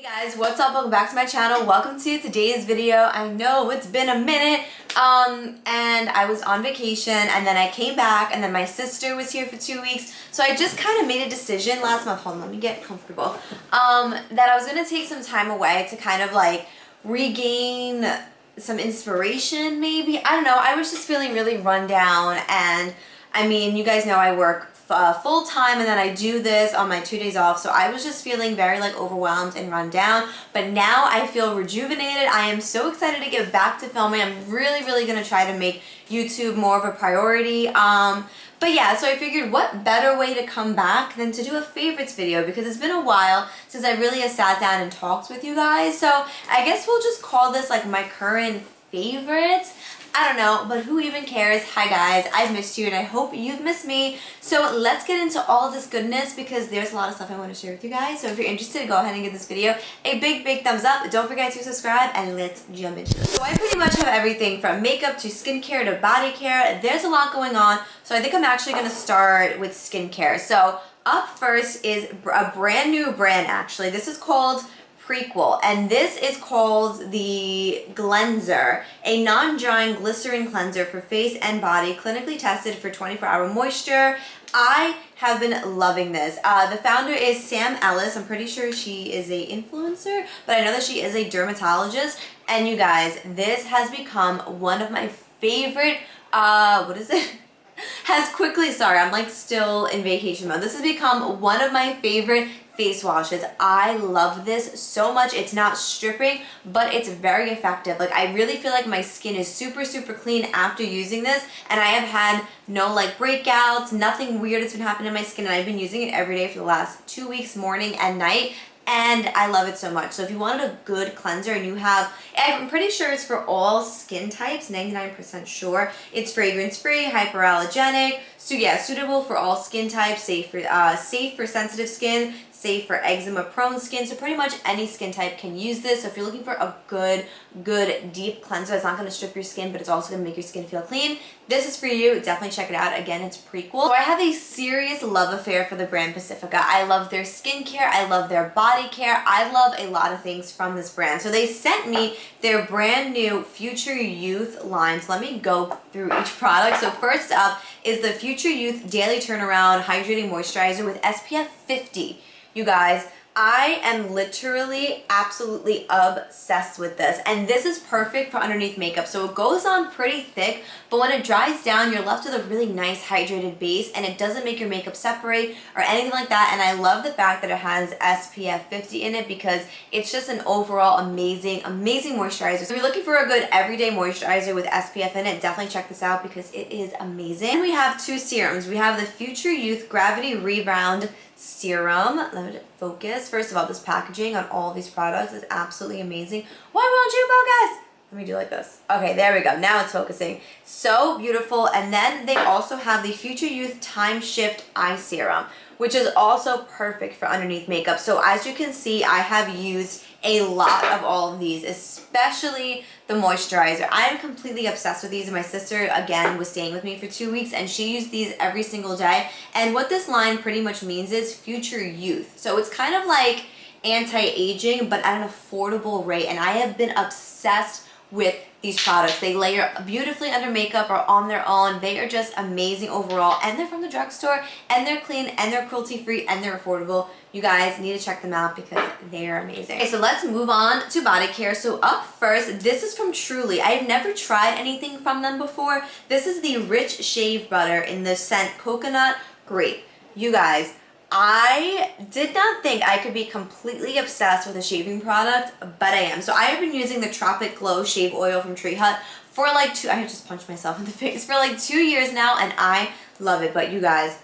Hey guys, what's up? Welcome back to my channel. Welcome to today's video. I know it's been a minute and I was on vacation and then I came back and then my sister was here for 2 weeks. So I just kind of made a decision last month. Hold on, let me get comfortable. That I was going to take some time away to kind of like regain some inspiration maybe. I don't know. I was just feeling really run down, and I mean, you guys know I work full time and then I do this on my 2 days off, so I was just feeling very like overwhelmed and run down. But now I feel rejuvenated. I am so excited to get back to filming. I'm really gonna try to make YouTube more of a priority. But yeah, so I figured what better way to come back than to do a favorites video, because it's been a while since I really have sat down and talked with you guys. So I guess we'll just call this like my current favorites. I don't know, but who even cares? Hi guys, I've missed you and I hope you've missed me. So let's get into all of this goodness, because there's a lot of stuff I want to share with you guys. So if you're interested, go ahead and give this video a big thumbs up. Don't forget to subscribe, and let's jump into it. So I pretty much have everything from makeup to skincare to body care. There's a lot going on, so I think I'm actually going to start with skincare. So up first is a brand new brand actually. This is called Prequel, and this is called the Cleanser, a non-drying glycerin cleanser for face and body, clinically tested for 24-hour moisture. I have been loving this. The founder is Sam Ellis. I'm pretty sure she is a influencer, but I know that she is a dermatologist. And you guys, this has become one of my favorite, sorry, I'm like still in vacation mode. This has become one of my favorite face washes. I love this so much. It's not stripping, but it's very effective. Like, I really feel like my skin is super clean after using this, and I have had no like breakouts, nothing weird has been happening in my skin, and I've been using it every day for the last 2 weeks, morning and night. And I love it so much. So if you wanted a good cleanser and you have, I'm pretty sure it's for all skin types, 99% sure. It's fragrance free, hyperallergenic. So yeah, suitable for all skin types, safe for sensitive skin, safe for eczema prone skin. So pretty much any skin type can use this. So if you're looking for a good deep cleanser, it's not going to strip your skin, but it's also going to make your skin feel clean, this is for you. Definitely check it out. Again, it's Prequel. So I have a serious love affair for the brand Pacifica. I love their skincare. I love their body care. I love a lot of things from this brand. So they sent me their brand new Future Youth line. So let me go through each product. So first up is the Future Youth Daily Turnaround Hydrating Moisturizer with SPF 50. You guys, I am literally absolutely obsessed with this, and this is perfect for underneath makeup. So it goes on pretty thick, but when it dries down, you're left with a really nice hydrated base, and it doesn't make your makeup separate or anything like that. And I love the fact that it has SPF 50 in it, because it's just an overall amazing moisturizer. So if you're looking for a good everyday moisturizer with SPF in it, definitely check this out because it is amazing. And we have two serums. We have the Future Youth Gravity Rebound Serum. Let me focus. First of all, this packaging on all of these products is absolutely amazing. Why won't you focus? Let me do like this. Okay, there we go. Now it's focusing. So beautiful. And then they also have the Future Youth Time Shift Eye Serum, which is also perfect for underneath makeup. So as you can see, I have used a lot of all of these, especially the moisturizer. I am completely obsessed with these, and my sister, again, was staying with me for 2 weeks, and she used these every single day. And what this line pretty much means is future youth. So it's kind of like anti-aging, but at an affordable rate, and I have been obsessed with these products. They layer beautifully under makeup or on their own. They are just amazing overall, and they're from the drugstore, and they're clean, and they're cruelty-free, and they're affordable. You guys need to check them out because they are amazing. Okay, so let's move on to body care. So up first, this is from Truly. I've never tried anything from them before. This is the Rich Shave Butter in the scent Coconut Grape. You guys, I did not think I could be completely obsessed with a shaving product, but I am. So I have been using the Tropic Glow Shave Oil from Tree Hut for like I just punched myself in the face, for like 2 years now, and I love it. But you guys,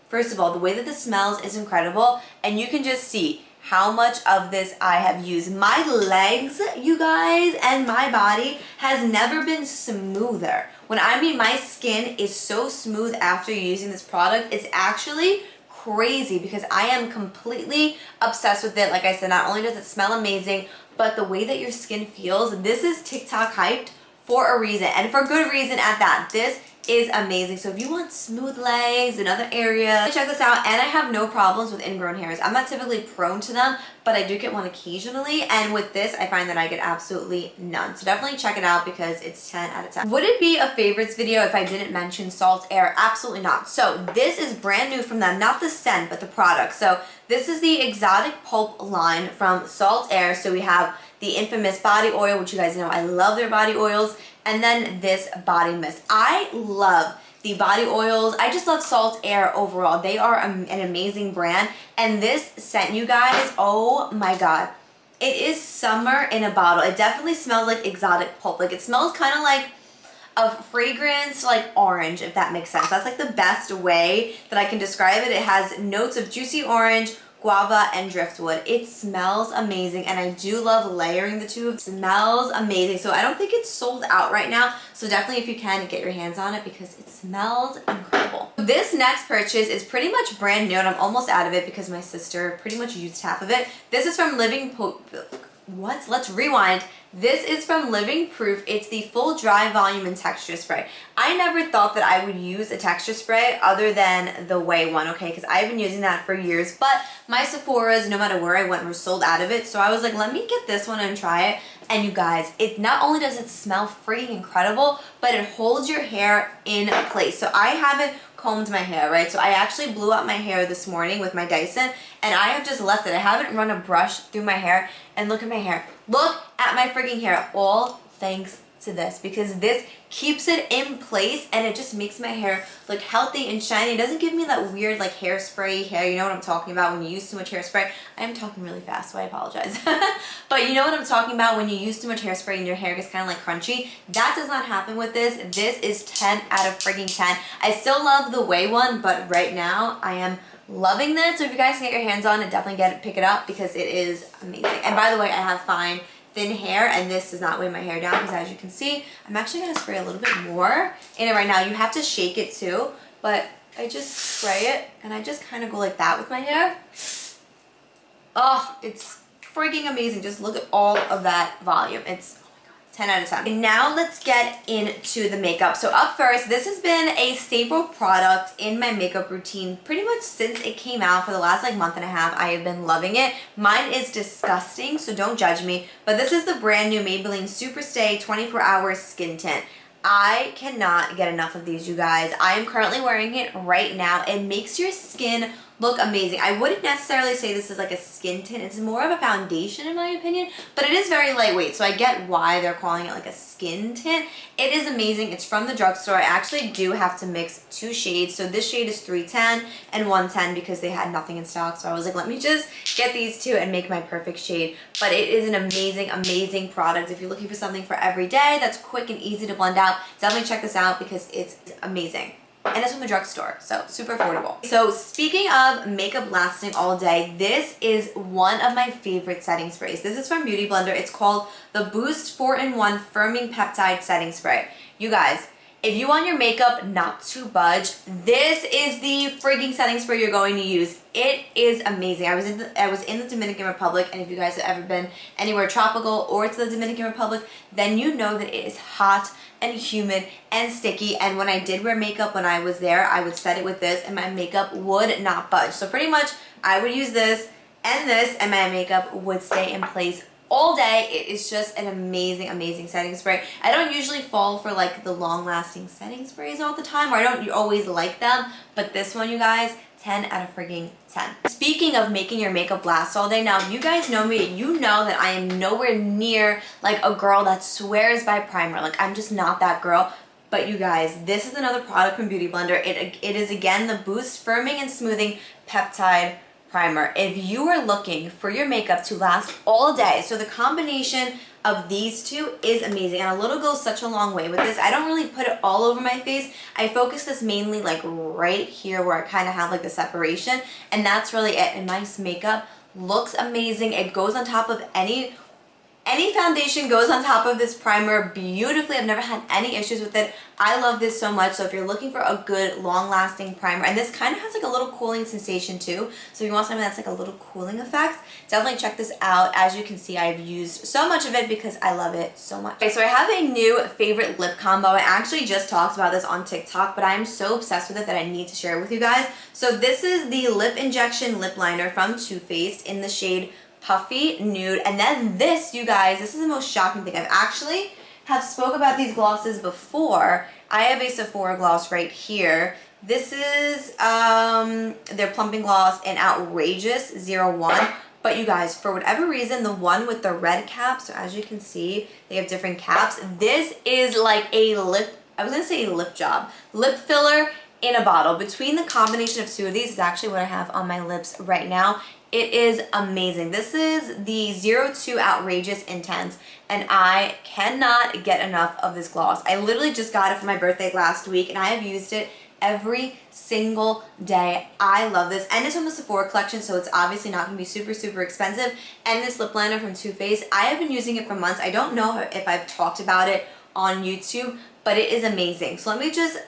first of all, the way that this smells is incredible, and you can just see how much of this I have used. My legs, you guys, and my body has never been smoother. When I mean my skin is so smooth after using this product, it's actually crazy, because I am completely obsessed with it. Like I said, not only does it smell amazing, but the way that your skin feels, this is TikTok hyped for a reason, and for good reason at that. This is amazing. So if you want smooth legs and other areas, check this out. And I have no problems with ingrown hairs. I'm not typically prone to them, but I do get one occasionally, and with this I find that I get absolutely none. So definitely check it out because it's 10 out of 10. Would it be a favorites video if I didn't mention Saltair? Absolutely not. So this is brand new from them, not the scent but the product. So this is the exotic pulp line from Saltair. So we have the infamous body oil, which you guys know I love their body oils, and then this body mist. I love the body oils. I just love Saltair overall. They are an amazing brand. And this scent, you guys, oh my god. It is summer in a bottle. It definitely smells like exotic pulp. Like, it smells kind of like a fragrance like orange, if that makes sense. That's like the best way that I can describe it. It has notes of juicy orange, guava, and driftwood. It smells amazing, and I do love layering the two. It smells amazing. So I don't think it's sold out right now, so definitely if you can, get your hands on it because it smells incredible. This next purchase is pretty much brand new, and I'm almost out of it because my sister pretty much used half of it. This is from Let's rewind. This is from Living Proof. It's the full dry volume and texture spray. I never thought that I would use a texture spray other than the Way one, okay? Because I've been using that for years, but my Sephora's, no matter where I went, were sold out of it. So I was like, let me get this one and try it. And you guys, it not only does it smell freaking incredible, but it holds your hair in place. So I haven't combed my hair, right? So I actually blew out my hair this morning with my Dyson, and I have just left it. I haven't run a brush through my hair, and look at my hair. Look at my freaking hair, all thanks to this, because this keeps it in place and it just makes my hair look healthy and shiny. It doesn't give me that weird like hairspray hair. You know what I'm talking about when you use too much hairspray. I am talking really fast, so I apologize. But you know what I'm talking about when you use too much hairspray and your hair gets kind of like crunchy. That does not happen with this. This is 10 out of freaking 10. I still love the Way one, but right now I am loving this. So if you guys can get your hands on it, definitely pick it up because it is amazing. And by the way, I have fine thin hair, and this does not weigh my hair down because, as you can see, I'm actually going to spray a little bit more in it right now. You have to shake it too, but I just spray it and I just kind of go like that with my hair. Oh, it's freaking amazing. Just look at all of that volume. It's 10 out of 10. And now let's get into the makeup. So up first, this has been a staple product in my makeup routine pretty much since it came out. For the last like month and a half, I have been loving it. Mine is disgusting, so don't judge me. But this is the brand new Maybelline Superstay 24 Hour Skin Tint. I cannot get enough of these, you guys. I am currently wearing it right now. It makes your skin look amazing. I wouldn't necessarily say this is like a skin tint. It's more of a foundation in my opinion, but it is very lightweight, so I get why they're calling it like a skin tint. It is amazing. It's from the drugstore. I actually do have to mix two shades. So this shade is 310 and 110 because they had nothing in stock. So I was like, let me just get these two and make my perfect shade. But it is an amazing, amazing product. If you're looking for something for every day that's quick and easy to blend out, definitely check this out because it's amazing. And it's from the drugstore, so super affordable. So speaking of makeup lasting all day, this is one of my favorite setting sprays. This is from Beauty Blender. It's called the Boost 4-in-1 Firming Peptide Setting Spray. You guys, if you want your makeup not to budge, this is the freaking setting spray you're going to use. It is amazing. I was in the Dominican Republic, and if you guys have ever been anywhere tropical or to the Dominican Republic, then you know that it is hot and humid and sticky. And when I did wear makeup when I was there, I would set it with this and my makeup would not budge. So pretty much I would use this and my makeup would stay in place all day. It is just an amazing, amazing setting spray. I don't usually fall for like the long lasting setting sprays all the time, or I don't always like them, but this one, you guys, 10 out of freaking 10. Speaking of making your makeup last all day, now if you guys know me, you know that I am nowhere near like a girl that swears by primer. Like, I'm just not that girl. But you guys, this is another product from Beauty Blender. It is again the Boost Firming and Smoothing Peptide Primer. If you are looking for your makeup to last all day, so the combination of these two is amazing, and a little goes such a long way with this. I don't really put it all over my face. I focus this mainly like right here where I kind of have like the separation, and that's really it. And my makeup looks amazing. It goes on top of any Any foundation goes on top of this primer beautifully. I've never had any issues with it. I love this so much. So if you're looking for a good long-lasting primer, and this kind of has like a little cooling sensation too, so if you want something that's like a little cooling effect, definitely check this out. As you can see, I've used so much of it because I love it so much. Okay, so I have a new favorite lip combo. I actually just talked about this on TikTok, but I'm so obsessed with it that I need to share it with you guys. So this is the Lip Injection Lip Liner from Too Faced in the shade Puffy Nude. And then this, you guys, this is the most shocking thing. I've actually have spoke about these glosses before. I have a Sephora gloss right here. This is their plumping gloss in Outrageous 01. But you guys, for whatever reason, the one with the red cap, so as you can see, they have different caps. This is like a lip, I was gonna say a lip job, lip filler in a bottle. Between the combination of two of these is actually what I have on my lips right now. It is amazing. This is the 02 Outrageous Intense, and I cannot get enough of this gloss. I literally just got it for my birthday last week, and I have used it every single day. I love this, and it's from the Sephora collection, so it's obviously not gonna be super, super expensive. And this lip liner from Too Faced, I have been using it for months. I don't know if I've talked about it on YouTube, but it is amazing. So let me just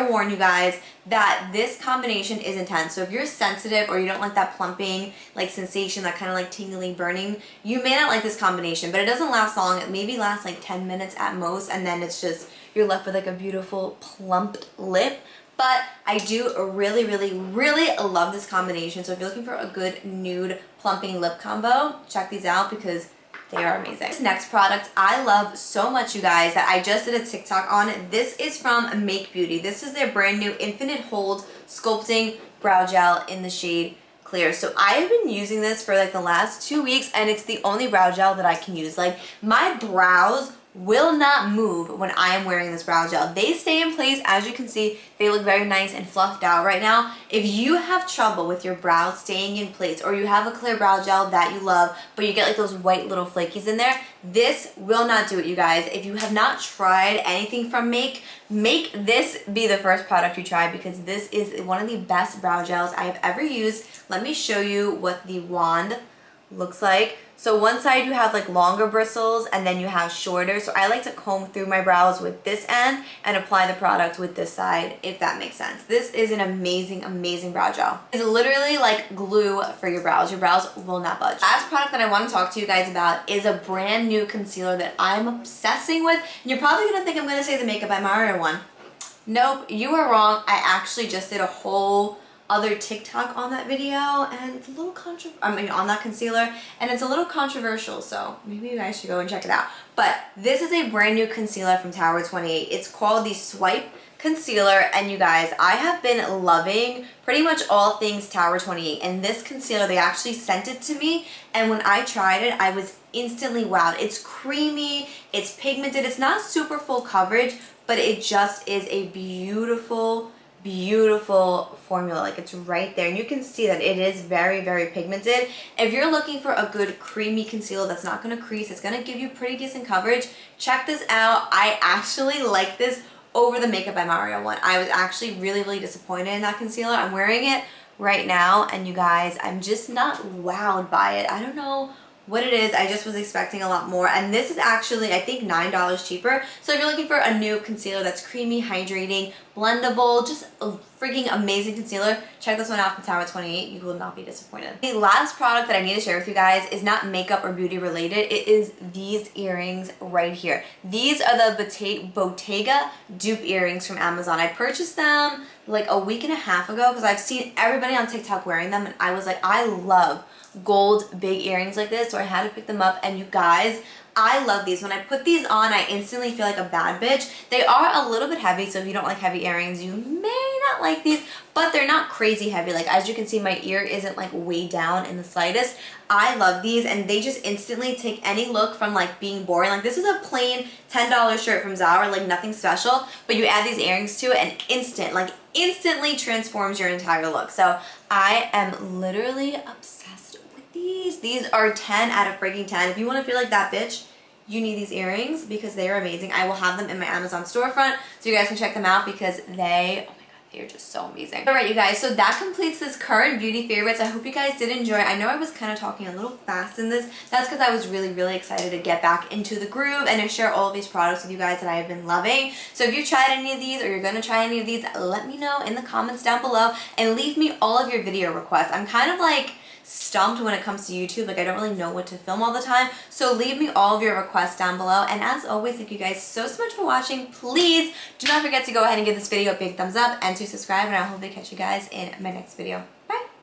warn you guys that this combination is intense. So if you're sensitive or you don't like that plumping like sensation, that kind of like tingling burning, you may not like this combination, but it doesn't last long. It maybe lasts like 10 minutes at most, and then it's just, you're left with like a beautiful plumped lip. But I do really, really, really love this combination. So if you're looking for a good nude plumping lip combo, check these out because they are amazing. This next product I love so much, you guys, that I just did a TikTok on. This is from Make Beauty. This is their brand new Infinite Hold Sculpting Brow Gel in the shade Clear. So I have been using this for like the last 2 weeks, and it's the only brow gel that I can use. Like, my brows will not move when I am wearing this brow gel. They stay in place. As you can see, they look very nice and fluffed out right now. If you have trouble with your brows staying in place, or you have a clear brow gel that you love, but you get like those white little flakies in there, this will not do it, you guys. If you have not tried anything from Make this be the first product you try, because this is one of the best brow gels I have ever used. Let me show you what the wand looks like. So one side you have like longer bristles, and then you have shorter. So I like to comb through my brows with this end and apply the product with this side, if that makes sense. This is an amazing, amazing brow gel. It's literally like glue for your brows. Your brows will not budge. Last product that I want to talk to you guys about is a brand new concealer that I'm obsessing with. And you're probably gonna think I'm gonna say the Makeup by Mario one. Nope, you are wrong. I actually just did a whole other TikTok on that video, and it's a little on that concealer, and it's a little controversial, so maybe you guys should go and check it out. But this is a brand new concealer from Tower 28. It's called the Swipe Concealer, and you guys, I have been loving pretty much all things Tower 28, and this concealer, they actually sent it to me, and when I tried it, I was instantly wowed. It's creamy, it's pigmented, it's not super full coverage, but it just is a beautiful formula. Like, it's right there, and you can see that it is very, very pigmented. If you're looking for a good creamy concealer that's not going to crease, it's going to give you pretty decent coverage, check this out. I actually like this over the Makeup by Mario one. I was actually really, really disappointed in that concealer. I'm wearing it right now, and you guys, I'm just not wowed by it. I don't know what it is. I just was expecting a lot more, and this is actually, I think, $9 cheaper. So if you're looking for a new concealer that's creamy, hydrating, blendable, just a freaking amazing concealer, check this one out from Tower 28. You will not be disappointed. The last product that I need to share with you guys is not makeup or beauty related. It is these earrings right here. These are the Bottega dupe earrings from Amazon. I purchased them like a week and a half ago because I've seen everybody on TikTok wearing them, and I was like, I love gold big earrings like this, so I had to pick them up. And you guys, I love these. When I put these on, I instantly feel like a bad bitch. They are a little bit heavy, so if you don't like heavy earrings, you may not like these, but they're not crazy heavy. Like, as you can see, my ear isn't like way down in the slightest. I love these, and they just instantly take any look from like being boring. Like, this is a plain $10 shirt from Zara, like nothing special, but you add these earrings to it and instantly transforms your entire look. So I am literally obsessed with these. These are 10 out of freaking 10. If you want to feel like that bitch, you need these earrings because they are amazing. I will have them in my Amazon storefront, so you guys can check them out because they, oh my god, You're just so amazing. Alright you guys, so that completes this current beauty favorites. I hope you guys did enjoy. I know I was kind of talking a little fast in this. That's because I was really excited to get back into the groove and to share all of these products with you guys that I have been loving. So if you tried any of these or you're going to try any of these, let me know in the comments down below and leave me all of your video requests. I'm kind of like stumped when it comes to YouTube. Like I don't really know what to film all the time. So leave me all of your requests down below. And as always, thank you guys so much for watching. Please do not forget to go ahead and give this video a big thumbs up and to subscribe. And I hope to catch you guys in my next video.